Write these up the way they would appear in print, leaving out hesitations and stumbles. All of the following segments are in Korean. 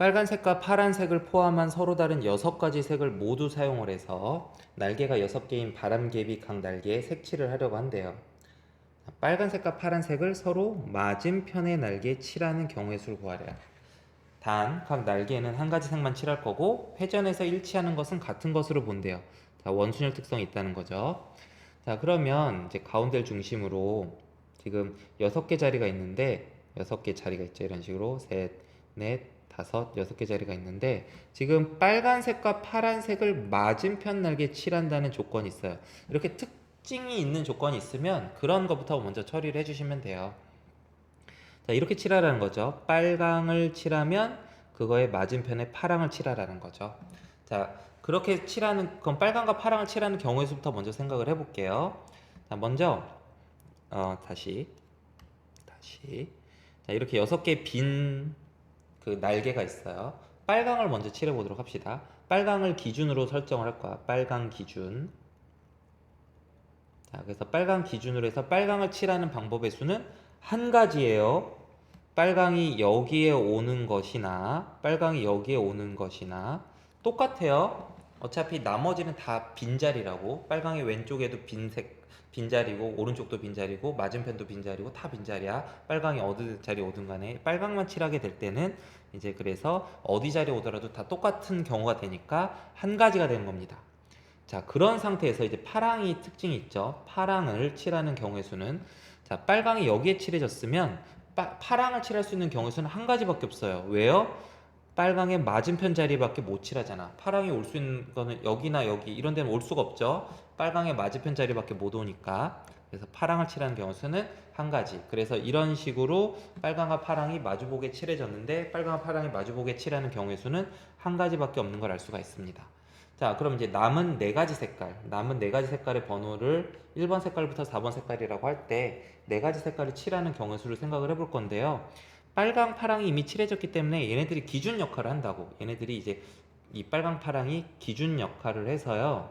빨간색과 파란색을 포함한 서로 다른 6가지 색을 모두 사용을 해서 날개가 6개인 바람개비 각 날개에 색칠을 하려고 한대요. 빨간색과 파란색을 서로 맞은편의 날개에 칠하는 경우의 수를 구하래요. 단, 각 날개에는 한 가지 색만 칠할 거고 회전에서 일치하는 것은 같은 것으로 본대요. 자, 원순열 특성이 있다는 거죠. 자, 그러면 이제 가운데를 중심으로 지금 6개 자리가 있는데 6개 자리가 있죠. 이런 식으로 셋, 넷, 다섯, 6개 자리가 있는데 지금 빨간색과 파란색을 맞은편 날개에 칠한다는 조건이 있어요. 이렇게 특징이 있는 조건이 있으면 그런 것부터 먼저 처리를 해주시면 돼요. 자, 이렇게 칠하라는 거죠. 빨강을 칠하면 그거에 맞은편에 파랑을 칠하라는 거죠. 자, 그렇게 칠하는, 그럼 빨강과 파랑을 칠하는 경우의 수부터 먼저 생각을 해볼게요. 자, 먼저, 다시. 자, 이렇게 6개 빈 그 날개가 있어요. 빨강을 먼저 칠해 보도록 합시다. 빨강을 기준으로 설정을 할 거야. 빨강 기준. 자, 그래서 빨강 기준으로 해서 빨강을 칠하는 방법의 수는 한 가지예요. 빨강이 여기에 오는 것이나 빨강이 여기에 오는 것이나 똑같아요. 어차피 나머지는 다 빈자리라고. 빨강의 왼쪽에도 빈자리고 오른쪽도 빈자리고 맞은편도 빈자리고 다 빈자리야. 빨강이 어디 자리 오든 간에 빨강만 칠하게 될 때는 이제 그래서 어디 자리 오더라도 다 똑같은 경우가 되니까 한 가지가 되는 겁니다. 자, 그런 상태에서 이제 파랑이 특징이 있죠. 파랑을 칠하는 경우의 수는, 자, 빨강이 여기에 칠해졌으면 파랑을 칠할 수 있는 경우의 수는 한 가지밖에 없어요. 왜요? 빨강의 맞은편 자리밖에 못 칠하잖아. 파랑이 올 수 있는 거는 여기나 여기 이런 데는 올 수가 없죠. 빨강의 맞은편 자리밖에 못 오니까. 그래서 파랑을 칠하는 경우 수는 한 가지. 그래서 이런 식으로 빨강과 파랑이 마주보게 칠해졌는데 빨강과 파랑이 마주보게 칠하는 경우의 수는 한 가지밖에 없는 걸 알 수가 있습니다. 자, 그럼 이제 남은 4가지 색깔, 남은 4가지 색깔의 번호를 1번 색깔부터 4번 색깔이라고 할 때 4가지 색깔을 칠하는 경우의 수를 생각을 해볼 건데요. 빨강, 파랑이 이미 칠해졌기 때문에 얘네들이 기준 역할을 한다고. 얘네들이 이제 이 빨강, 파랑이 기준 역할을 해서요.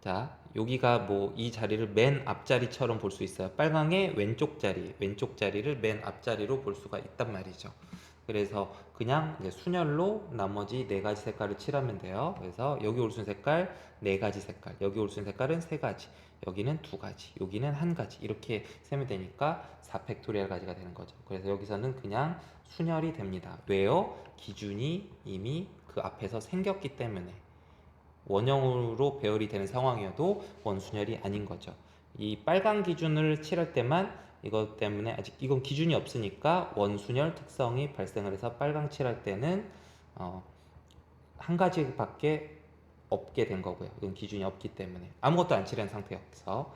자, 여기가 뭐 이 자리를 맨 앞자리처럼 볼 수 있어요. 빨강의 왼쪽 자리를 맨 앞자리로 볼 수가 있단 말이죠. 그래서 그냥 이제 순열로 나머지 4가지 색깔을 칠하면 돼요. 그래서 여기 올 수 있는 색깔 4가지 색깔, 여기 올 수 있는 색깔은 3가지, 여기는 2가지, 여기는 1가지 이렇게 세면 되니까 4팩토리얼 가지가 되는 거죠. 그래서 여기서는 그냥 순열이 됩니다. 왜요? 기준이 이미 그 앞에서 생겼기 때문에. 원형으로 배열이 되는 상황이어도 원순열이 아닌 거죠. 이 빨간 기준을 칠할 때만 이것 때문에 아직 이건 기준이 없으니까 원순열 특성이 발생을 해서 빨강 칠할 때는 한 가지밖에 없게 된 거고요. 이건 기준이 없기 때문에 아무것도 안 칠한 상태여서.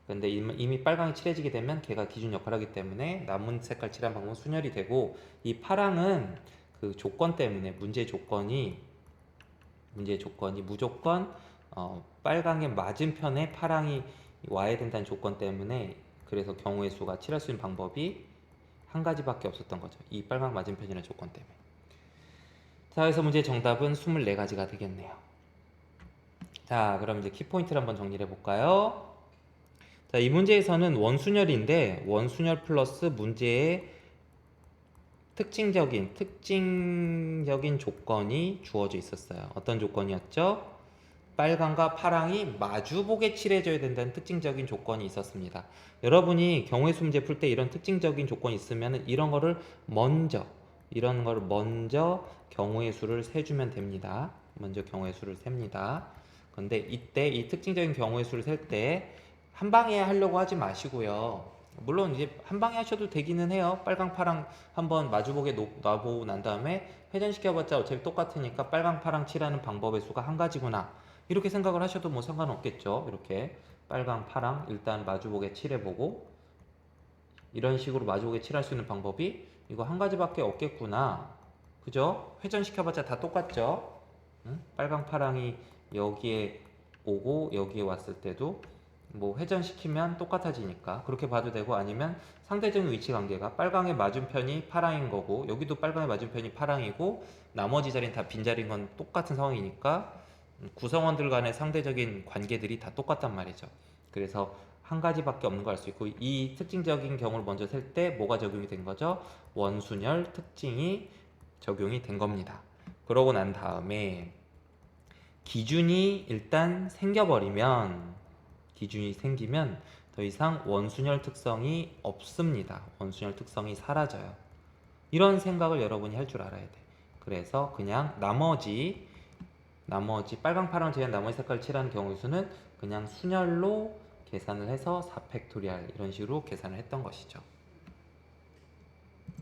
근데 이미 빨강이 칠해지게 되면 걔가 기준 역할을 하기 때문에 남은 색깔 칠한 방법은 순열이 되고, 이 파랑은 그 조건 때문에 문제의 조건이 무조건 빨강의 맞은편에 파랑이 와야 된다는 조건 때문에, 그래서 경우의 수가 칠할 수 있는 방법이 한 가지밖에 없었던 거죠. 이 빨강 맞은편이라는 조건 때문에. 자, 그래서 문제의 정답은 24가지가 되겠네요. 자, 그럼 이제 키포인트를 한번 정리를 해볼까요? 자, 이 문제에서는 원순열인데 원순열 플러스 문제의 특징적인 조건이 주어져 있었어요. 어떤 조건이었죠? 빨강과 파랑이 마주보게 칠해져야 된다는 특징적인 조건이 있었습니다. 여러분이 경우의 수 문제 풀 때 이런 특징적인 조건이 있으면 이런 거를 먼저 경우의 수를 세주면 됩니다. 먼저 경우의 수를 셉니다. 근데 이때 이 특징적인 경우의 수를 셀 때 한 방에 하려고 하지 마시고요. 물론 이제 한 방에 하셔도 되기는 해요. 빨강 파랑 한번 마주보게 놔보고 난 다음에 회전시켜봤자 어차피 똑같으니까 빨강 파랑 칠하는 방법의 수가 한 가지구나, 이렇게 생각을 하셔도 뭐 상관없겠죠. 이렇게 빨강 파랑 일단 마주보게 칠해보고 이런 식으로 마주보게 칠할 수 있는 방법이 이거 한 가지밖에 없겠구나, 그죠? 회전시켜봤자 다 똑같죠. 응? 빨강 파랑이 여기에 오고 여기에 왔을 때도 뭐 회전시키면 똑같아지니까 그렇게 봐도 되고, 아니면 상대적인 위치 관계가 빨강의 맞은편이 파랑인 거고 여기도 빨강의 맞은편이 파랑이고 나머지 자리는 다 빈자리인 건 똑같은 상황이니까 구성원들 간의 상대적인 관계들이 다 똑같단 말이죠. 그래서 한 가지밖에 없는 걸 알 수 있고, 이 특징적인 경우를 먼저 셀 때 뭐가 적용이 된 거죠? 원순열 특징이 적용이 된 겁니다. 그러고 난 다음에 기준이 일단 생기면 더 이상 원순열 특성이 없습니다. 원순열 특성이 사라져요. 이런 생각을 여러분이 할 줄 알아야 돼. 그래서 그냥 나머지 빨강, 파랑 제외한 나머지 색깔을 칠하는 경우 수는 그냥 순열로 계산을 해서 4팩토리알 이런 식으로 계산을 했던 것이죠.